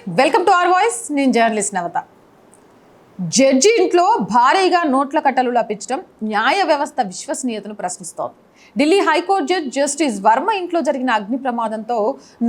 Welcome to our voice. నేను journalist Navatha. Judge ఇంట్లో భారీగా నోట్ల కట్టలు లభించడం న్యాయ వ్యవస్థ విశ్వసనీయతను ప్రశ్నిస్తోంది. Delhi high court judge justice Varma ఇంట్లో జరిగిన అగ్ని ప్రమాదంతో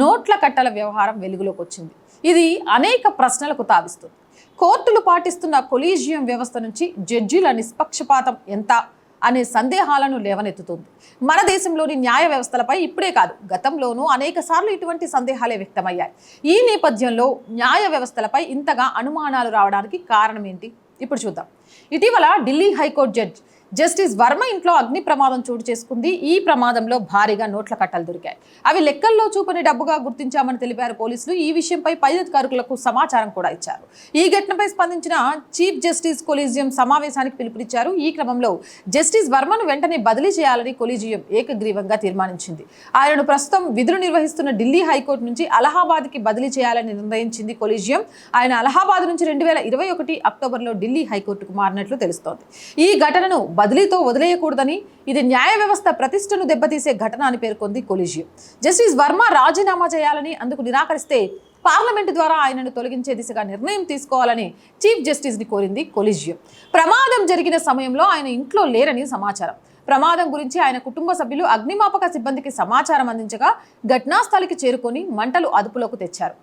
నోట్ల కట్టల వ్యవహారం వెలుగులోకి వచ్చింది. ఇది అనేక ప్రశ్నలకు తావిస్తుంది. కోర్టులు పాటిస్తున్న కొలీజియం వ్యవస్థ నుంచి జడ్జీల నిష్పక్షపాతం ఎంత అనే సందేహాలను లేవనెత్తుతుంది. మన దేశంలోని న్యాయ వ్యవస్థలపై ఇప్పుడే కాదు, గతంలోనూ అనేక సార్లు ఇటువంటి సందేహాలే వ్యక్తమయ్యాయి. ఈ నేపథ్యంలో న్యాయ వ్యవస్థలపై ఇంతగా అనుమానాలు రావడానికి కారణం ఏంటి? ఇప్పుడు చూద్దాం. ఇటీవల Delhi high court judge justice Varma ఇంట్లో అగ్ని ప్రమాదం చోటు చేసుకుంది. ఈ ప్రమాదంలో భారీగా నోట్ల కట్టలు దొరికాయి. అవి లెక్కల్లో చూపని డబ్బుగా గుర్తించామని తెలిపారు పోలీసులు. ఈ విషయంపై పై అధికారులకు సమాచారం కూడా ఇచ్చారు. ఈ ఘటనపై స్పందించిన చీఫ్ జస్టిస్ కొలీజియం సమావేశానికి పిలుపునిచ్చారు. ఈ క్రమంలో జస్టిస్ వర్మను వెంటనే బదిలీ చేయాలని కొలీజియం ఏకగ్రీవంగా తీర్మానించింది. ఆయనను ప్రస్తుతం విధులు నిర్వహిస్తున్న ఢిల్లీ హైకోర్టు నుంచి అలహాబాద్కి బదిలీ చేయాలని నిర్ణయించింది కొలీజియం. ఆయన అలహాబాద్ నుంచి 2021 అక్టోబర్లో ఢిల్లీ హైకోర్టుకు మారినట్లు తెలుస్తోంది. ఈ ఘటనను బదిలీతో వదిలేయకూడదని, ఇది న్యాయ వ్యవస్థ ప్రతిష్టను దెబ్బతీసే ఘటన అని పేర్కొంది కొలీజియం. జస్టిస్ వర్మ రాజీనామా చేయాలని, అందుకు నిరాకరిస్తే పార్లమెంటు ద్వారా ఆయనను తొలగించే దిశగా నిర్ణయం తీసుకోవాలని చీఫ్ జస్టిస్ని కోరింది కొలీజియం. ప్రమాదం జరిగిన సమయంలో ఆయన ఇంట్లో లేరని సమాచారం. ప్రమాదం గురించి ఆయన కుటుంబ సభ్యులు అగ్నిమాపక సిబ్బందికి సమాచారం అందించగా ఘటనా స్థలికి చేరుకొని మంటలు అదుపులోకి తెచ్చారు.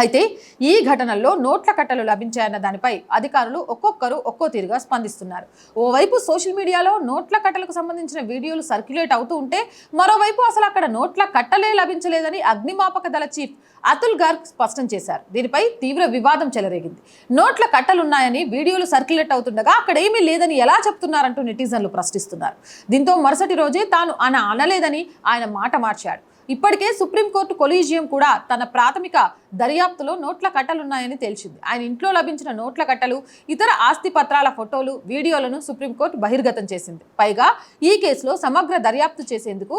అయితే ఈ ఘటనల్లో నోట్ల కట్టలు లభించాయన్న దానిపై అధికారులు ఒక్కొక్కరు ఒక్కో తీరుగా స్పందిస్తున్నారు. ఓవైపు సోషల్ మీడియాలో నోట్ల కట్టలకు సంబంధించిన వీడియోలు సర్క్యులేట్ అవుతూ ఉంటే, మరోవైపు అసలు అక్కడ నోట్ల కట్టలే లభించలేదని అగ్నిమాపక దళ చీఫ్ అతుల్ గార్గ్ స్పష్టం చేశారు. దీనిపై తీవ్ర వివాదం చెలరేగింది. నోట్ల కట్టలున్నాయని వీడియోలు సర్క్యులేట్ అవుతుండగా అక్కడ ఏమీ లేదని ఎలా చెప్తున్నారంటూ నెటిజన్లు ప్రశ్నిస్తున్నారు. దీంతో మరుసటి రోజే తాను అనలేదని ఆయన మాట మార్చాడు. ఇప్పటికే సుప్రీంకోర్టు కొలీజియం కూడా తన ప్రాథమిక దర్యాప్తులో నోట్ల కట్టలున్నాయని తేల్చింది. ఆయన ఇంట్లో లభించిన నోట్ల కట్టలు, ఇతర ఆస్తి పత్రాల ఫోటోలు, వీడియోలను సుప్రీంకోర్టు బహిర్గతం చేసింది. పైగా ఈ కేసులో సమగ్ర దర్యాప్తు చేసేందుకు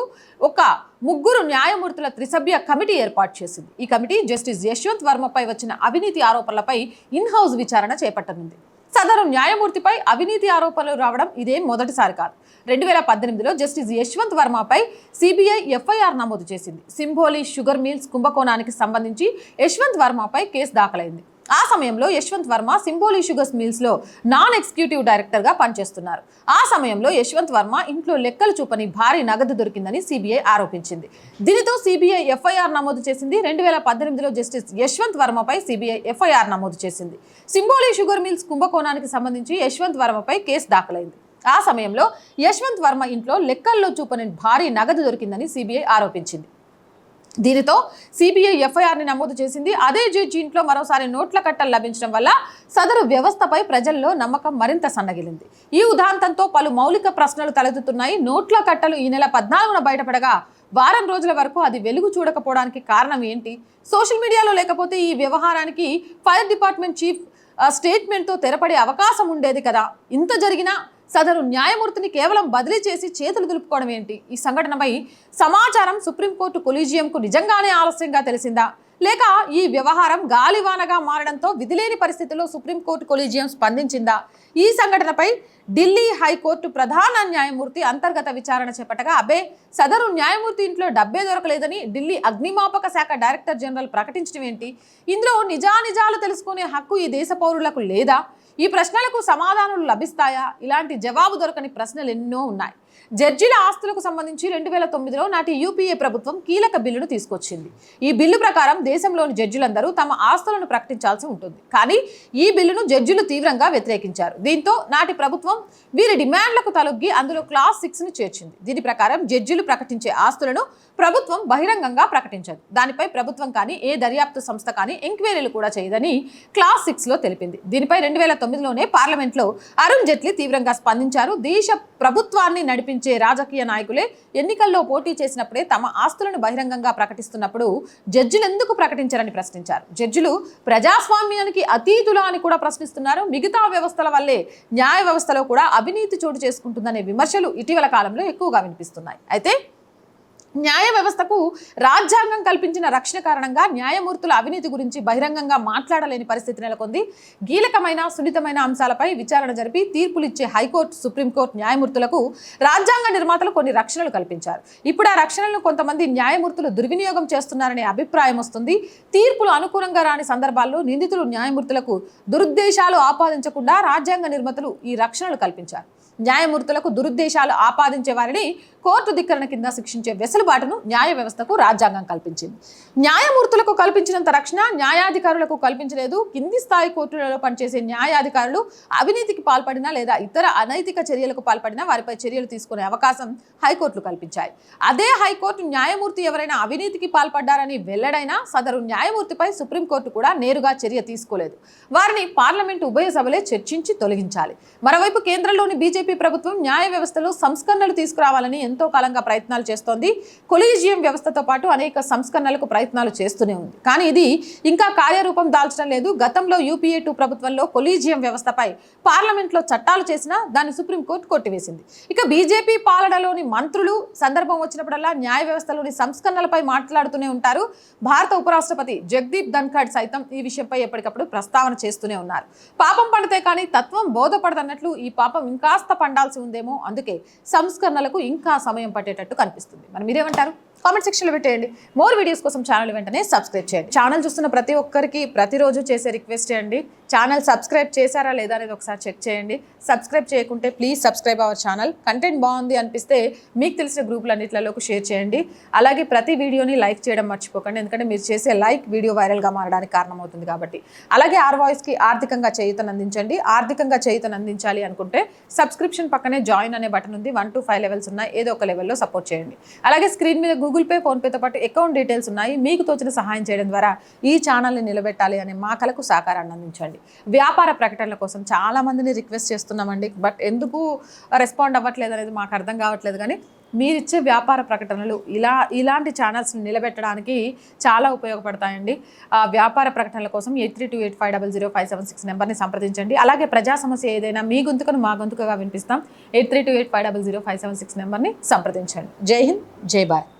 ఒక 3 న్యాయమూర్తుల త్రిసభ్య కమిటీ ఏర్పాటు చేసింది. ఈ కమిటీ జస్టిస్ యశ్వంత్ వర్మపై వచ్చిన అవినీతి ఆరోపణలపై ఇన్హౌస్ విచారణ చేపట్టనుంది. సదరు న్యాయమూర్తిపై అవినీతి ఆరోపణలు రావడం ఇదేం మొదటిసారి కాదు. 2018లో జస్టిస్ యశ్వంత్ వర్మపై సిబిఐ ఎఫ్ఐఆర్ నమోదు చేసింది. సింభోలి షుగర్ మిల్స్ కుంభకోణానికి సంబంధించి యశ్వంత్ వర్మపై కేసు దాఖలైంది. ఆ సమయంలో యశ్వంత్ వర్మ సింభోలి షుగర్స్ మిల్స్లో నాన్ ఎగ్జిక్యూటివ్ డైరెక్టర్గా పనిచేస్తున్నారు. ఆ సమయంలో యశ్వంత్ వర్మ ఇంట్లో లెక్కలు చూపని భారీ నగదు దొరికిందని సిబిఐ ఆరోపించింది. దీనితో సిబిఐ ఎఫ్ఐఆర్ నమోదు చేసింది. 2018లో జస్టిస్ యశ్వంత్ వర్మపై సిబిఐ ఎఫ్ఐఆర్ నమోదు చేసింది. సింభోలి షుగర్ మిల్స్ కుంభకోణానికి సంబంధించి యశ్వంత్ వర్మపై కేసు దాఖలైంది. ఆ సమయంలో యశ్వంత్ వర్మ ఇంట్లో లెక్కల్లో చూపని భారీ నగదు దొరికిందని సిబిఐ ఆరోపించింది. దీనితో సిబిఐ ఎఫ్ఐఆర్ని నమోదు చేసింది. అదే జడ్జి ఇంట్లో మరోసారి నోట్ల కట్టలు లభించడం వల్ల సదరు వ్యవస్థపై ప్రజల్లో నమ్మకం మరింత సన్నగిలింది. ఈ ఉదాంతంతో పలు మౌలిక ప్రశ్నలు తలెత్తుతున్నాయి. నోట్ల కట్టలు ఈ నెల 14న బయటపడగా వారం రోజుల వరకు అది వెలుగు చూడకపోవడానికి కారణం ఏంటి? సోషల్ మీడియాలో లేకపోతే ఈ వ్యవహారానికి ఫైర్ డిపార్ట్మెంట్ చీఫ్ స్టేట్మెంట్తో తెరపడే అవకాశం ఉండేది కదా. ఇంత జరిగినా సదరు న్యాయమూర్తిని కేవలం బదిలీ చేసి చేతులు దులుపుకోవడం ఏంటి? ఈ సంఘటనపై సమాచారం సుప్రీంకోర్టు కొలీజియంకు నిజంగానే ఆలస్యంగా తెలిసిందా, లేక ఈ వ్యవహారం గాలివానగా మారడంతో విధిలేని పరిస్థితుల్లో సుప్రీంకోర్టు కొలీజియం స్పందించిందా? ఈ సంఘటనపై ఢిల్లీ హైకోర్టు ప్రధాన న్యాయమూర్తి అంతర్గత విచారణ చేపట్టగా సదరు న్యాయమూర్తి ఇంట్లో డబ్బే దొరకలేదని ఢిల్లీ అగ్నిమాపక శాఖ డైరెక్టర్ జనరల్ ప్రకటించడం ఏంటి? ఇందులో నిజానిజాలు తెలుసుకునే హక్కు ఈ దేశ పౌరులకు లేదా? ఈ ప్రశ్నలకు సమాధానాలు లభిస్తాయా? ఇలాంటి జవాబు దొరకని ప్రశ్నలు ఎన్నో ఉన్నాయి. జడ్జిల ఆస్తులకు సంబంధించి 2009లో నాటి యూపీఏ ప్రభుత్వం కీలక బిల్లును తీసుకొచ్చింది. ఈ బిల్లు ప్రకారం దేశంలోని జడ్జిలందరూ తమ ఆస్తులను ప్రకటించాల్సి ఉంటుంది. కానీ ఈ బిల్లును జడ్జిలు తీవ్రంగా వ్యతిరేకించారు. దీంతో నాటి ప్రభుత్వం వీరి డిమాండ్లకు తలొగ్గి అందులో క్లాస్ 6ని చేర్చింది. దీని ప్రకారం జడ్జిలు ప్రకటించే ఆస్తులను ప్రభుత్వం బహిరంగంగా ప్రకటించదు. దానిపై ప్రభుత్వం కానీ ఏ దర్యాప్తు సంస్థ కానీ ఎంక్వైరీలు కూడా చేయదని క్లాస్ 6లో తెలిపింది. దీనిపై 2009లోనే పార్లమెంట్లో అరుణ్ జైట్లీ తీవ్రంగా స్పందించారు. దేశ ప్రభుత్వాన్ని నడిపించే రాజకీయ నాయకులే ఎన్నికల్లో పోటీ చేసినప్పుడే తమ ఆస్తులను బహిరంగంగా ప్రకటిస్తున్నప్పుడు జడ్జిలు ఎందుకు ప్రకటించారని ప్రశ్నించారు. జడ్జిలు ప్రజాస్వామ్యానికి అతీతులా అని కూడా ప్రశ్నిస్తున్నారు. మిగతా వ్యవస్థల వల్లే న్యాయ వ్యవస్థలో కూడా అవినీతి చోటు చేసుకుంటుందనే విమర్శలు ఇటీవల కాలంలో ఎక్కువగా వినిపిస్తున్నాయి. అయితే న్యాయ వ్యవస్థకు రాజ్యాంగం కల్పించిన రక్షణ కారణంగా న్యాయమూర్తుల అవినీతి గురించి బహిరంగంగా మాట్లాడలేని పరిస్థితి నెలకొంది. కీలకమైన సున్నితమైన అంశాలపై విచారణ జరిపి తీర్పులిచ్చే హైకోర్టు, సుప్రీంకోర్టు న్యాయమూర్తులకు రాజ్యాంగ నిర్మాతలు కొన్ని రక్షణలు కల్పించారు. ఇప్పుడు ఆ రక్షణలను కొంతమంది న్యాయమూర్తులు దుర్వినియోగం చేస్తున్నారనే అభిప్రాయం వస్తుంది. తీర్పులు అనుకూలంగా రాని సందర్భాల్లో నిందితులు న్యాయమూర్తులకు దురుద్దేశాలు ఆపాదించకుండా రాజ్యాంగ నిర్మాతలు ఈ రక్షణలు కల్పించారు. న్యాయమూర్తులకు దురుద్దేశాలు ఆపాదించే వారిని కోర్టు ధిక్కరణ కింద శిక్షించే వెసులుబాటును న్యాయ వ్యవస్థకు రాజ్యాంగం కల్పించింది. న్యాయమూర్తులకు కల్పించినంత రక్షణ న్యాయాధికారులకు కల్పించలేదు. కింది స్థాయి కోర్టులలో పనిచేసే న్యాయాధికారులు అవినీతికి పాల్పడినా లేదా ఇతర అనైతిక చర్యలకు పాల్పడినా వారిపై చర్యలు తీసుకునే అవకాశం హైకోర్టులు కల్పించాయి. అదే హైకోర్టు న్యాయమూర్తి ఎవరైనా అవినీతికి పాల్పడ్డారని వెల్లడైనా సదరు న్యాయమూర్తిపై సుప్రీంకోర్టు కూడా నేరుగా చర్య తీసుకోలేదు. వారిని పార్లమెంటు ఉభయ సభలే చర్చించి తొలగించాలి. మరోవైపు కేంద్రంలోని బీజేపీ ప్రభుత్వం న్యాయ వ్యవస్థలో సంస్కరణలు తీసుకురావాలని ఎంతో కాలంగా ప్రయత్నాలు చేస్తోంది. కొలీజియం వ్యవస్థతో పాటు అనేక సంస్కరణలకు ప్రయత్నాలు చేస్తూనే ఉంది. కానీ ఇది ఇంకా కార్యరూపం దాల్చడం లేదు. గతంలో యూపీఏ 2 ప్రభుత్వంలో కొలీజియం వ్యవస్థపై పార్లమెంట్లో చట్టాలు చేసినా దాన్ని సుప్రీంకోర్టు కొట్టివేసింది. ఇక బీజేపీ పాలనలోని మంత్రులు సందర్భం వచ్చినప్పుడల్లా న్యాయ వ్యవస్థలోని సంస్కరణలపై మాట్లాడుతూనే ఉంటారు. భారత ఉపరాష్ట్రపతి జగదీప్ ధన్ఖడ్ సైతం ఈ విషయంపై ఎప్పటికప్పుడు ప్రస్తావన చేస్తూనే ఉన్నారు. పాపం పండితే కానీ తత్వం బోధపడదన్నట్లు ఈ పాపం ఇంకాస్త పండాల్సి ఉందేమో. అందుకే సంస్కరణలకు ఇంకా సమయం పట్టేటట్టు కనిపిస్తుంది. మరి మీరేమంటారు? కామెంట్ సెక్షన్లో పెట్టేయండి. మోర్ వీడియోస్ కోసం ఛానల్ వెంటనే సబ్స్క్రైబ్ చేయండి. ఛానల్ చూస్తున్న ప్రతి ఒక్కరికి ప్రతిరోజు చేసే రిక్వెస్ట్ చేయండి, ఛానల్ సబ్స్క్రైబ్ చేశారా లేదా అనేది ఒకసారి చెక్ చేయండి. సబ్స్క్రైబ్ చేయకుంటే please subscribe our channel. Content బాగుంది అనిపిస్తే మీకు తెలిసిన గ్రూపులన్నింటిలోకి షేర్ చేయండి. అలాగే ప్రతి వీడియోని లైక్ చేయడం మర్చిపోకండి, ఎందుకంటే మీరు చేసే లైక్ వీడియో వైరల్గా మారడానికి కారణమవుతుంది కాబట్టి. అలాగే ఆర్ వాయిస్కి ఆర్థికంగా చేయూతనందించండి. ఆర్థికంగా చేయూతనందించాలి అనుకుంటే సబ్స్క్రిప్షన్ పక్కనే జాయిన్ అనే బటన్ ఉంది. 1 to 5 లెవెల్స్ ఉన్నాయి. ఏదో ఒక లెవెల్లో సపోర్ట్ చేయండి. అలాగే స్క్రీన్ మీద గూగుల్ పే, ఫోన్పేతో పాటు అకౌంట్ డీటెయిల్స్ ఉన్నాయి. మీకు తోచిన సహాయం చేయడం ద్వారా ఈ ఛానల్ని నిలబెట్టాలి అనే మా కలకు సహకారాన్ని అందించండి. వ్యాపార ప్రకటనల కోసం చాలా మందిని రిక్వెస్ట్ చేస్తున్నామండి, బట్ ఎందుకు రెస్పాండ్ అవ్వట్లేదు అనేది మాకు అర్థం కావట్లేదు. కానీ మీరిచ్చే వ్యాపార ప్రకటనలు ఇలాంటి ఛానల్స్ని నిలబెట్టడానికి చాలా ఉపయోగపడతాయండి. వ్యాపార ప్రకటనల కోసం 8328500576 నెంబర్ని సంప్రదించండి. అలాగే ప్రజా సమస్య ఏదైనా మీ గొంతుకను మా గొంతుకగా వినిపిస్తాం. 8328500576 నెంబర్ని సంప్రదించండి. జై హింద్, జై భారత్.